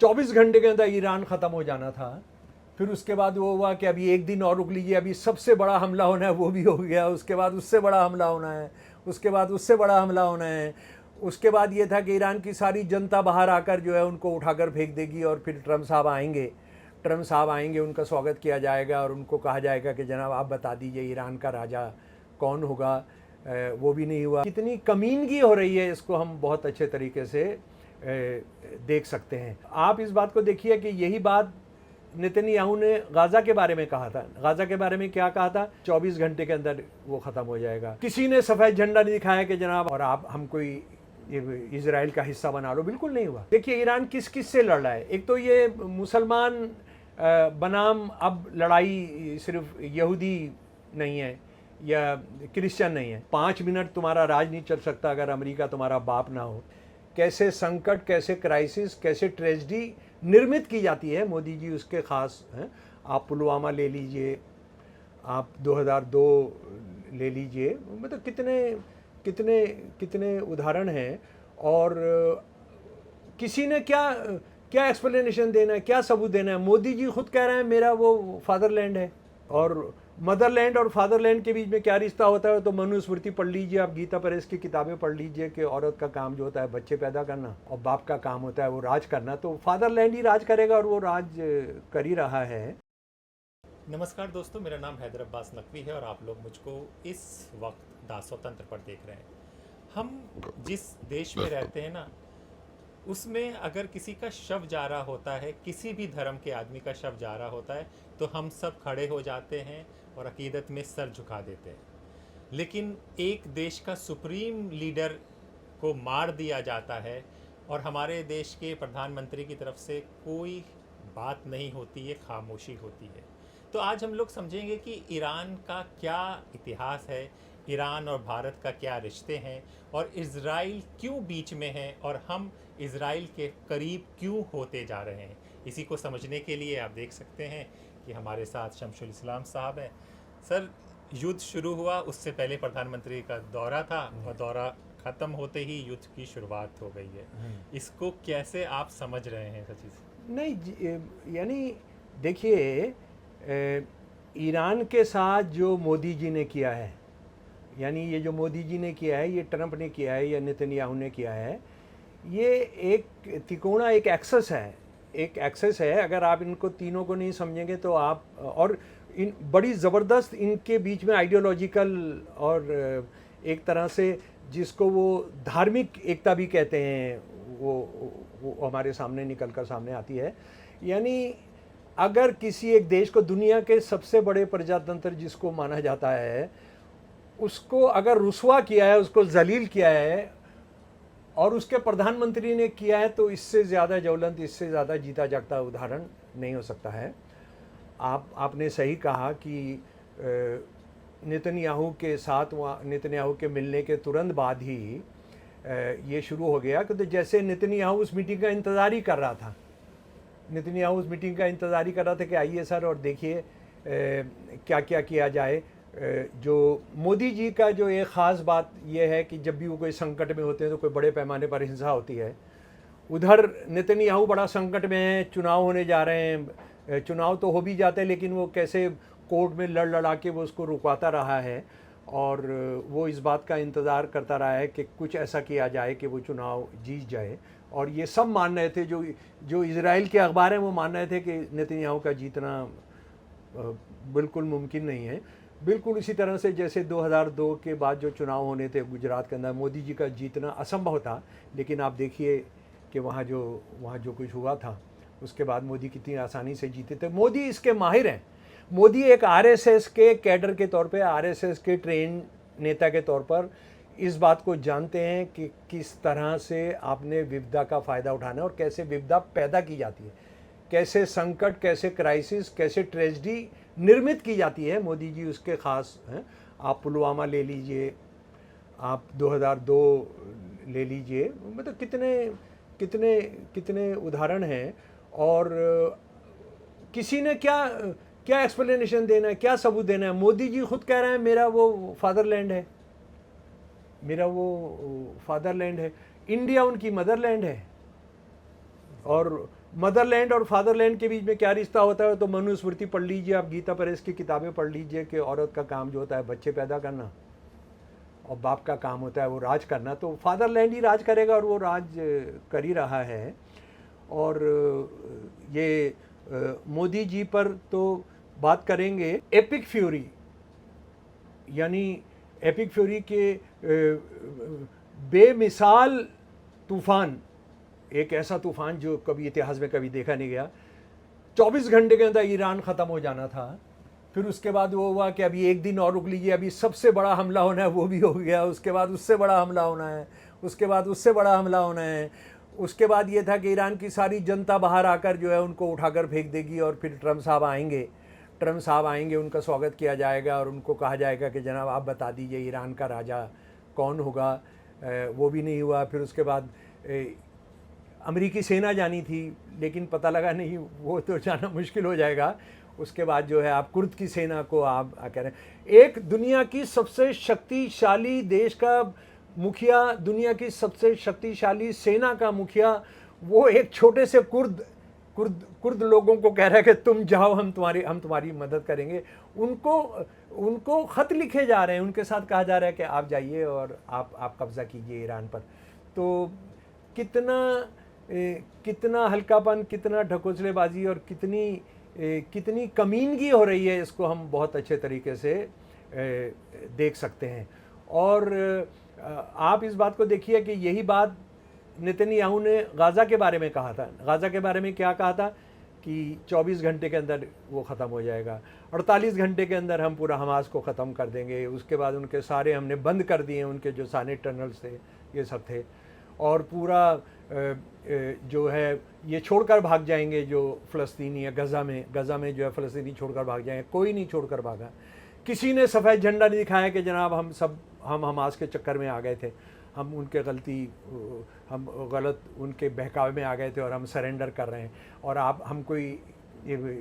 24 घंटे के अंदर ईरान ख़त्म हो जाना था। फिर उसके बाद वो हुआ कि अभी एक दिन और रुक लीजिए, अभी सबसे बड़ा हमला होना है, वो भी हो गया। उसके बाद उससे बड़ा हमला होना है, उसके बाद उससे बड़ा हमला होना है। उसके बाद ये था कि ईरान की सारी जनता बाहर आकर जो है उनको उठाकर फेंक देगी और फिर ट्रम्प साहब आएंगे। ट्रम्प साहब आएंगे, उनका स्वागत किया जाएगा और उनको कहा जाएगा कि जनाब आप बता दीजिए ईरान का राजा कौन होगा। वो भी नहीं हुआ। कितनी कमीनगी हो रही है इसको हम बहुत अच्छे तरीके से देख सकते हैं। आप इस बात को देखिए कि यही बात नेतन्याहू ने गाज़ा के बारे में कहा था। गाज़ा के बारे में क्या कहा था? 24 घंटे के अंदर वो ख़त्म हो जाएगा। किसी ने सफ़ेद झंडा नहीं दिखाया कि जनाब और आप हम कोई इजराइल का हिस्सा बना लो, बिल्कुल नहीं हुआ। देखिए ईरान किस किस से लड़ रहा है। एक तो ये मुसलमान बनाम अब लड़ाई सिर्फ यहूदी नहीं है या क्रिश्चियन नहीं है। 5 मिनट तुम्हारा राज नहीं चल सकता अगर अमेरिका तुम्हारा बाप ना हो। कैसे संकट, कैसे क्राइसिस, कैसे ट्रेजिडी निर्मित की जाती है, मोदी जी उसके ख़ास हैं। आप पुलवामा ले लीजिए, आप 2002 ले लीजिए, मतलब कितने कितने कितने उदाहरण हैं। और किसी ने क्या क्या एक्सप्लेनेशन देना है, क्या सबूत देना है? मोदी जी खुद कह रहे हैं मेरा वो फादरलैंड है। और मदरलैंड और फादरलैंड के बीच में क्या रिश्ता होता है? तो मनुस्मृति पढ़ लीजिए, आप गीता प्रेस की किताबें पढ़ लीजिए कि औरत का काम जो होता है बच्चे पैदा करना और बाप का काम होता है वो राज करना। तो फादरलैंड ही राज करेगा और वो राज कर ही रहा है। नमस्कार दोस्तों, मेरा नाम हैदर अब्बास नकवी है और आप लोग मुझको इस वक्त दासोतंत्र पर देख रहे हैं। हम जिस देश में रहते हैं ना, उसमें अगर किसी का शव जा रहा होता है, किसी भी धर्म के आदमी का शव जा रहा होता है, तो हम सब खड़े हो जाते हैं और अकीदत में सर झुका देते हैं। लेकिन एक देश का सुप्रीम लीडर को मार दिया जाता है और हमारे देश के प्रधानमंत्री की तरफ से कोई बात नहीं होती है, खामोशी होती है। तो आज हम लोग समझेंगे कि ईरान का क्या इतिहास है, ईरान और भारत का क्या रिश्ते हैं और इज़राइल क्यों बीच में है और हम इज़राइल के करीब क्यों होते जा रहे हैं। इसी को समझने के लिए आप देख सकते हैं कि हमारे साथ शमशुल इस्लाम साहब हैं। सर, युद्ध शुरू हुआ, उससे पहले प्रधानमंत्री का दौरा था और दौरा ख़त्म होते ही युद्ध की शुरुआत हो गई है। इसको कैसे आप समझ रहे हैं सचिन? नहीं, यानी देखिए ईरान के साथ जो मोदी जी ने किया है, यानी ये जो मोदी जी ने किया है, ये ट्रंप ने किया है या नेतन्याहू ने किया है, ये एक तिकोना, एक एक्सेस है। अगर आप इनको तीनों को नहीं समझेंगे तो आप, और इन बड़ी ज़बरदस्त इनके बीच में आइडियोलॉजिकल और एक तरह से जिसको वो धार्मिक एकता भी कहते हैं, वो हमारे सामने निकल कर सामने आती है। यानी अगर किसी एक देश को, दुनिया के सबसे बड़े प्रजातंत्र जिसको माना जाता है, उसको अगर रुसवा किया है, उसको जलील किया है और उसके प्रधानमंत्री ने किया है, तो इससे ज़्यादा ज्वलंत, इससे ज़्यादा जीता जागता उदाहरण नहीं हो सकता है। आपने सही कहा कि नेतन्याहू के साथ, नेतन्याहू के मिलने के तुरंत बाद ही ये शुरू हो गया कि तो जैसे नेतन्याहू उस मीटिंग का इंतज़ार ही कर रहा था। नेतन्याहू उस मीटिंग का इंतज़ार ही कर रहा था कि आइए सर और देखिए क्या क्या किया जाए। जो मोदी जी का जो एक ख़ास बात यह है कि जब भी वो कोई संकट में होते हैं तो कोई बड़े पैमाने पर हिंसा होती है। उधर नेतन्याहू बड़ा संकट में है, चुनाव होने जा रहे हैं, चुनाव तो हो भी जाते हैं लेकिन वो कैसे कोर्ट में लड़ लड़ा के वो उसको रुकवाता रहा है और वो इस बात का इंतज़ार करता रहा है कि कुछ ऐसा किया जाए कि वो चुनाव जीत जाए। और ये सब मान रहे थे, जो इजराइल के अखबार हैं वो मान रहे थे कि नेतन्याहू का जीतना बिल्कुल मुमकिन नहीं है। बिल्कुल इसी तरह से जैसे 2002 के बाद जो चुनाव होने थे गुजरात के अंदर, मोदी जी का जीतना असंभव था। लेकिन आप देखिए कि वहाँ जो कुछ हुआ था, उसके बाद मोदी कितनी आसानी से जीते थे। मोदी इसके माहिर हैं। मोदी एक आरएसएस के कैडर के तौर पे, आरएसएस के ट्रेन नेता के तौर पर इस बात को जानते हैं कि किस तरह से आपने विपदा का फ़ायदा उठाना है और कैसे विपदा पैदा की जाती है, कैसे संकट, कैसे क्राइसिस, कैसे ट्रेजिडी निर्मित की जाती है। मोदी जी उसके ख़ास हैं। आप पुलवामा ले लीजिए, आप 2002 ले लीजिए, मतलब कितने कितने कितने उदाहरण हैं। और किसी ने क्या क्या एक्सप्लेनेशन देना है, क्या सबूत देना है? मोदी जी खुद कह रहे हैं मेरा वो फादरलैंड है, मेरा वो फादरलैंड है। इंडिया उनकी मदरलैंड है। और मदरलैंड और फादरलैंड के बीच में क्या रिश्ता होता है, तो मनुस्मृति पढ़ लीजिए, आप गीता प्रेस की किताबें पढ़ लीजिए कि औरत का काम जो होता है बच्चे पैदा करना और बाप का काम होता है वो राज करना। तो फादरलैंड ही राज करेगा और वो राज कर ही रहा है। और ये मोदी जी पर तो बात करेंगे। एपिक फ्यूरी, यानी एपिक फ्यूरी के बेमिसाल तूफान, एक ऐसा तूफान जो कभी इतिहास में कभी देखा नहीं गया। 24 घंटे के अंदर ईरान ख़त्म हो जाना था। फिर उसके बाद वो हुआ कि अभी एक दिन और रुक लीजिए, अभी सबसे बड़ा हमला होना है, वो भी हो गया। उसके बाद उससे बड़ा हमला होना है, उसके बाद उससे बड़ा हमला होना है। उसके बाद ये था कि ईरान की सारी जनता बाहर आकर जो है उनको उठाकर फेंक देगी और फिर ट्रम्प साहब आएंगे, उनका स्वागत किया जाएगा और उनको कहा जाएगा कि जनाब आप बता दीजिए ईरान का राजा कौन होगा। वो भी नहीं हुआ। फिर उसके बाद अमेरिकी सेना जानी थी, लेकिन पता लगा नहीं, वो तो जाना मुश्किल हो जाएगा। उसके बाद जो है आप कुर्द की सेना को आप कह रहे हैं। एक दुनिया की सबसे शक्तिशाली देश का मुखिया, दुनिया की सबसे शक्तिशाली सेना का मुखिया, वो एक छोटे से कुर्द लोगों को कह रहा है कि तुम जाओ, हम तुम्हारी मदद करेंगे। उनको ख़त लिखे जा रहे हैं, उनके साथ कहा जा रहा है कि आप जाइए और आप कब्ज़ा कीजिए ईरान पर। तो कितना हल्कापन, कितना ढकोसलेबाजी और कितनी कमीनगी हो रही है, इसको हम बहुत अच्छे तरीके से देख सकते हैं। और आप इस बात को देखिए कि यही बात नेतन्याहू ने गाज़ा के बारे में कहा था। गाज़ा के बारे में क्या कहा था कि 24 घंटे के अंदर वो ख़त्म हो जाएगा, 48 घंटे के अंदर हम पूरा हमास को ख़त्म कर देंगे। उसके बाद उनके सारे हमने बंद कर दिए, उनके जो सारे टनल्स थे ये सब थे, और पूरा जो है ये छोड़कर भाग जाएंगे जो फ़लस्तीनी है गज़ा में जो है फ़लस्तीनी छोड़कर भाग जाएंगे। कोई नहीं छोड़कर भागा। किसी ने सफ़ेद झंडा नहीं दिखाया कि जनाब हम हमास के चक्कर में आ गए थे, हम गलत उनके बहकावे में आ गए थे और हम सरेंडर कर रहे हैं और हम कोई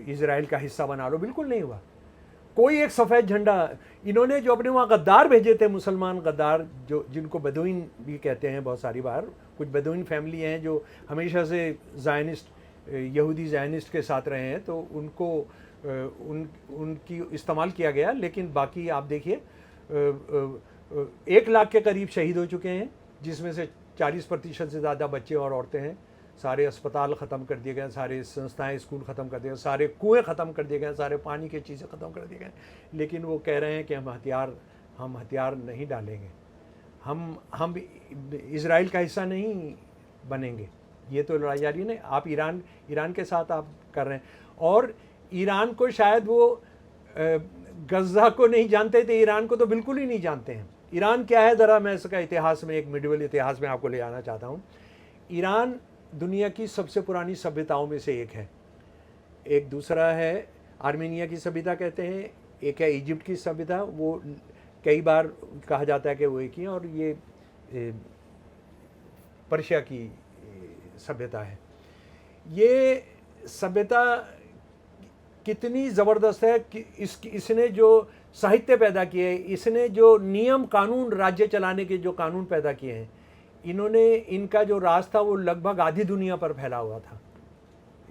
इज़राइल का हिस्सा बना लो। बिल्कुल नहीं हुआ। कोई एक सफ़ेद झंडा, इन्होंने जो अपने वहाँ गद्दार भेजे थे, मुसलमान गद्दार, जिनको बदूइन भी कहते हैं बहुत सारी बार, कुछ बदूइन फैमिली हैं जो हमेशा से यहूदी ज़ायनिस्ट के साथ रहे हैं, तो उनकी इस्तेमाल किया गया। लेकिन बाकी आप देखिए 1 लाख के करीब शहीद हो चुके हैं, जिसमें से 40% से ज़्यादा बच्चे और औरतें हैं। सारे अस्पताल ख़त्म कर दिए गए, सारे संस्थाएं, स्कूल ख़त्म कर दिए गए, सारे कुएं ख़त्म कर दिए गए, सारे पानी की चीज़ें ख़त्म कर दिए गए। लेकिन वो कह रहे हैं कि हम हथियार नहीं डालेंगे, हम इज़राइल का हिस्सा नहीं बनेंगे। ये तो लड़ाई जारी है ना। आप ईरान के साथ आप कर रहे हैं, और ईरान को शायद वो गज़ा को नहीं जानते थे, ईरान को तो बिल्कुल ही नहीं जानते हैं। ईरान क्या है, ज़रा मैं इसका इतिहास में, एक मिडिवल इतिहास में आपको ले जाना चाहता हूँ। ईरान दुनिया की सबसे पुरानी सभ्यताओं में से एक है। एक दूसरा है आर्मेनिया की सभ्यता कहते हैं, एक है इजिप्ट की सभ्यता, वो कई बार कहा जाता है कि वो एक ही है, और ये पर्शिया की सभ्यता है। ये सभ्यता कितनी ज़बरदस्त है कि इसने जो साहित्य पैदा किए, इसने जो नियम कानून, राज्य चलाने के जो कानून पैदा किए हैं, इनका जो राज था वो लगभग आधी दुनिया पर फैला हुआ था।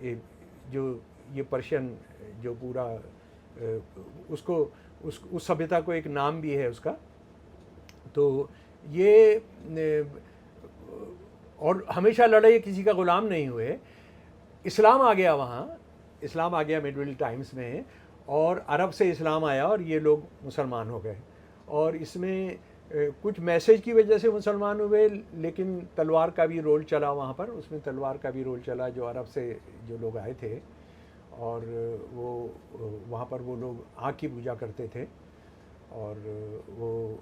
ये पर्शियन जो पूरा उस सभ्यता को एक नाम भी है उसका। तो ये और हमेशा लड़े, किसी का गुलाम नहीं हुए। इस्लाम आ गया वहाँ, इस्लाम आ गया मिडिल टाइम्स में, और अरब से इस्लाम आया और ये लोग मुसलमान हो गए। और इसमें कुछ मैसेज की वजह से मुसलमान हुए, लेकिन तलवार का भी रोल चला वहाँ पर, उसमें तलवार का भी रोल चला। जो अरब से जो लोग आए थे और वो वहाँ पर वो लोग आग की पूजा करते थे, और वो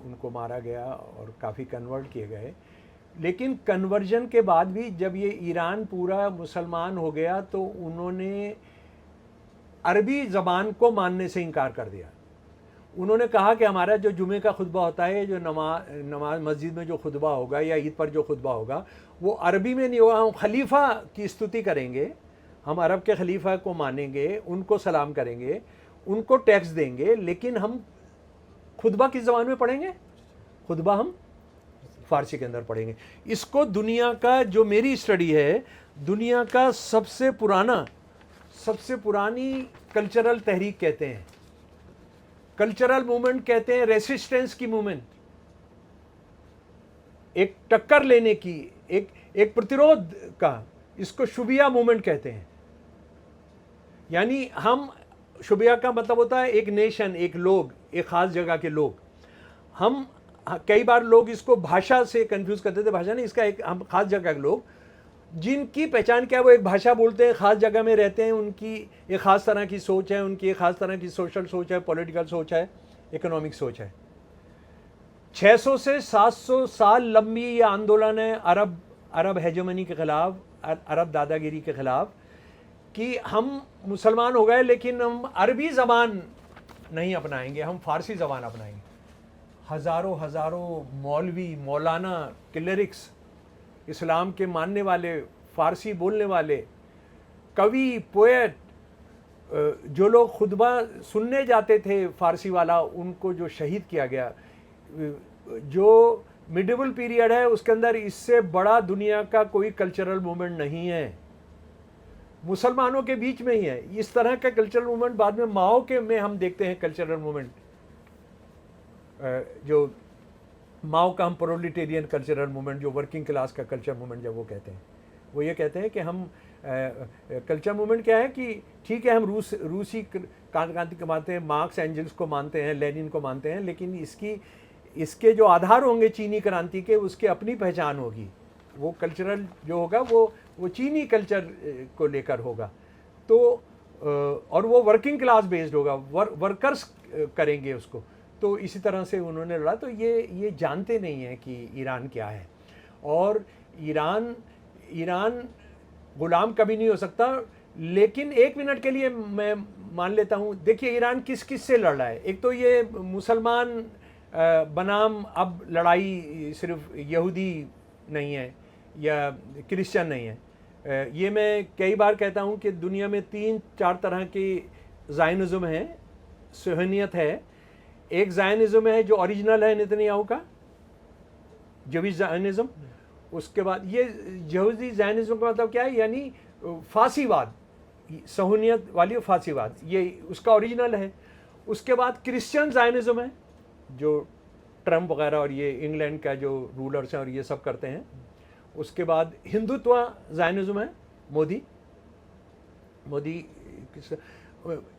उनको मारा गया और काफ़ी कन्वर्ट किए गए। लेकिन कन्वर्जन के बाद भी जब ये ईरान पूरा मुसलमान हो गया तो उन्होंने अरबी ज़बान को मानने से इनकार कर दिया। उन्होंने कहा कि हमारा जो जुमे का खुतबा होता है, जो नमाज मस्जिद में जो खुतबा होगा या ईद पर जो खुतबा होगा, वो अरबी में नहीं होगा। हम खलीफा की स्तुति करेंगे, हम अरब के खलीफा को मानेंगे, उनको सलाम करेंगे, उनको टैक्स देंगे, लेकिन हम खुतबा किस ज़बान में पढ़ेंगे? खुतबा हम फ़ारसी के अंदर पढ़ेंगे। इसको दुनिया का, जो मेरी स्टडी है, दुनिया का सबसे पुरानी कल्चरल तहरीक कहते हैं, कल्चरल मूवमेंट कहते हैं, रेसिस्टेंस की मूवमेंट, एक टक्कर लेने की, एक प्रतिरोध का, इसको शुबिया मूवमेंट कहते हैं। यानी हम, शुबिया का मतलब होता है एक नेशन, एक लोग, एक ख़ास जगह के लोग। हम कई बार लोग इसको भाषा से कंफ्यूज करते थे, भाषा नहीं, इसका एक हम ख़ास जगह के लोग जिनकी पहचान क्या है, वो एक भाषा बोलते हैं, ख़ास जगह में रहते हैं, उनकी एक ख़ास तरह की सोच है, उनकी एक ख़ास तरह की सोशल सोच है, पॉलिटिकल सोच है, इकोनॉमिक सोच है। 600 से 700 साल लंबी ये आंदोलन है अरब हेजेमनी के ख़िलाफ़, अरब दादागिरी के ख़िलाफ़, कि हम मुसलमान हो गए लेकिन हम अरबी ज़बान नहीं अपनाएंगे, हम फ़ारसी ज़बान अपनाएंगे। हज़ारों मौलवी, मौलाना, क्लेरिक्स, इस्लाम के मानने वाले, फ़ारसी बोलने वाले, कवि, पोएट, जो लोग खुतबा सुनने जाते थे फ़ारसी वाला, उनको जो शहीद किया गया। जो मिडिवल पीरियड है उसके अंदर इससे बड़ा दुनिया का कोई कल्चरल मूवमेंट नहीं है, मुसलमानों के बीच में ही है। इस तरह का कल्चरल मूवमेंट बाद में माओ के में हम देखते हैं। कल्चरल मूवमेंट जो माओ का हम प्रोलिटेरियन कल्चरल मूवमेंट, जो वर्किंग क्लास का कल्चर मूवमेंट जब वो कहते हैं, वो ये कहते हैं कि हम कल्चर मूवमेंट क्या है कि ठीक है, हम रूसी क्रांति को मानते हैं, मार्क्स एंजल्स को मानते हैं, लेनिन को मानते हैं, लेकिन इसके जो आधार होंगे चीनी क्रांति के, उसकी अपनी पहचान होगी। वो कल्चरल जो होगा वो चीनी कल्चर को लेकर होगा। तो और वो वर्किंग क्लास बेस्ड होगा, वर्कर्स करेंगे उसको। तो इसी तरह से उन्होंने लड़ा। तो ये जानते नहीं हैं कि ईरान क्या है, और ईरान गुलाम कभी नहीं हो सकता। लेकिन एक मिनट के लिए मैं मान लेता हूँ, देखिए ईरान किस से लड़ रहा है। एक तो ये मुसलमान बनाम अब लड़ाई सिर्फ यहूदी नहीं है या क्रिश्चियन नहीं है। ये मैं कई बार कहता हूँ कि दुनिया में 3-4 तरह की ज़ायनिज़्म है, सुहनियत है। एक ज़ायनिज़्म है जो ओरिजिनल है नेतन्याहू का, जवीश ज़ायनिज़्म। उसके बाद ये यहूदी ज़ायनिज़्म का मतलब क्या है, यानी फासीवाद, सहूनियत वाली फासीवाद, ये उसका ओरिजिनल है। उसके बाद क्रिश्चियन ज़ायनिज़्म है जो ट्रम्प वगैरह और ये इंग्लैंड का जो रूलर्स हैं और ये सब करते हैं। उसके बाद हिंदुत्व ज़ायनिज़्म है, मोदी।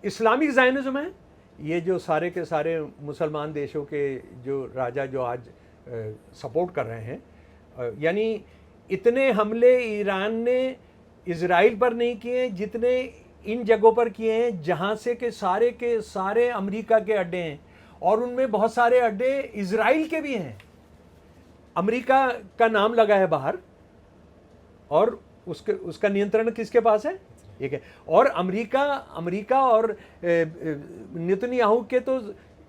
इस्लामिक ज़ायनिज़्म है, ये जो सारे के सारे मुसलमान देशों के जो राजा जो आज सपोर्ट कर रहे हैं। यानी इतने हमले ईरान ने इज़राइल पर नहीं किए जितने इन जगहों पर किए हैं जहाँ से के सारे अमेरिका के अड्डे हैं, और उनमें बहुत सारे अड्डे इज़राइल के भी हैं। अमेरिका का नाम लगा है बाहर, और उसका नियंत्रण किसके पास है, ठीक है। और अमेरिका और नेतन्याहू के तो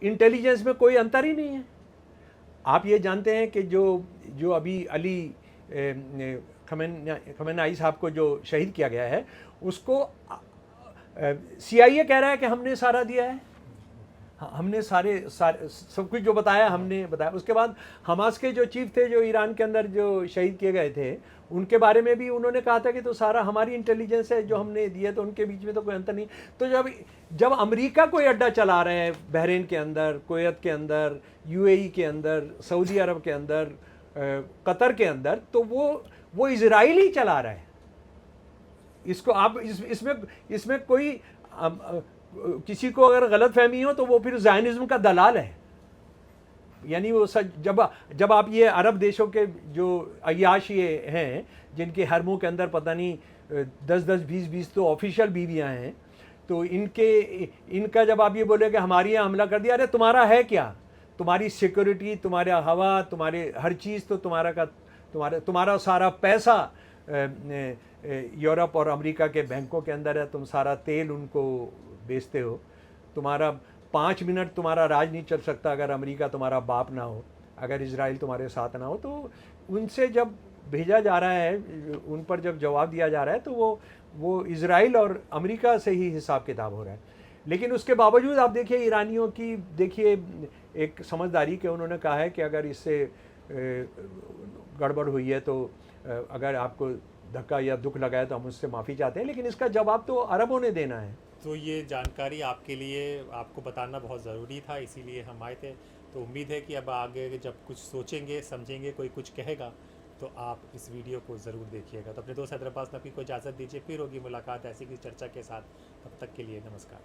इंटेलिजेंस में कोई अंतर ही नहीं है। आप ये जानते हैं कि जो अभी अली खमेनाई साहब को जो शहीद किया गया है, उसको CIA कह रहा है कि हमने सारा दिया है, हमने सारे सब कुछ जो बताया हमने बताया। उसके बाद हमास के जो चीफ थे जो ईरान के अंदर जो शहीद किए गए थे, उनके बारे में भी उन्होंने कहा था कि तो सारा हमारी इंटेलिजेंस है जो हमने दिया, तो उनके बीच में तो कोई अंतर नहीं। तो जब अमेरिका कोई अड्डा चला रहे हैं बहरीन के अंदर, कुवैत के अंदर, UAE के अंदर, सऊदी अरब के अंदर, कतर के अंदर, तो वो इजराइल ही चला रहा है। इसको आप इसमें कोई किसी को अगर गलत फहमी हो तो वो फिर ज़ायनिज़्म का दलाल है। यानी वो जब आप ये अरब देशों के जो अय्याश ये हैं जिनके हरमों के अंदर पता नहीं 10-10, 20-20 तो ऑफिशियल बीवियां हैं, तो इनका जब आप ये बोले कि हमारे यहाँ हमला कर दिया, अरे तुम्हारा है क्या? तुम्हारी सिक्योरिटी, तुम्हारा हवा, तुम्हारे हर चीज़ तो तुम्हारा सारा पैसा यूरोप और अमेरिका के बैंकों के अंदर है। तुम सारा तेल उनको बेचते हो। तुम्हारा 5 मिनट तुम्हारा राज नहीं चल सकता अगर अमेरिका तुम्हारा बाप ना हो, अगर इजराइल तुम्हारे साथ ना हो। तो उनसे जब भेजा जा रहा है, उन पर जब जवाब दिया जा रहा है, तो वो इजराइल और अमेरिका से ही हिसाब किताब हो रहा है। लेकिन उसके बावजूद आप देखिए ईरानियों की, देखिए एक समझदारी के उन्होंने कहा है कि अगर इससे गड़बड़ हुई है तो अगर आपको धक्का या दुख लगाया तो हम उससे माफ़ी चाहते हैं, लेकिन इसका जवाब तो अरबों ने देना है। तो ये जानकारी आपके लिए आपको बताना बहुत ज़रूरी था, इसीलिए हम आए थे। तो उम्मीद है कि अब आगे जब कुछ सोचेंगे समझेंगे, कोई कुछ कहेगा, तो आप इस वीडियो को ज़रूर देखिएगा। तो अपने दोस्त हैदर अब्बास नकवी को इजाज़त दीजिए, फिर होगी मुलाकात ऐसी की चर्चा के साथ। तब तक के लिए नमस्कार।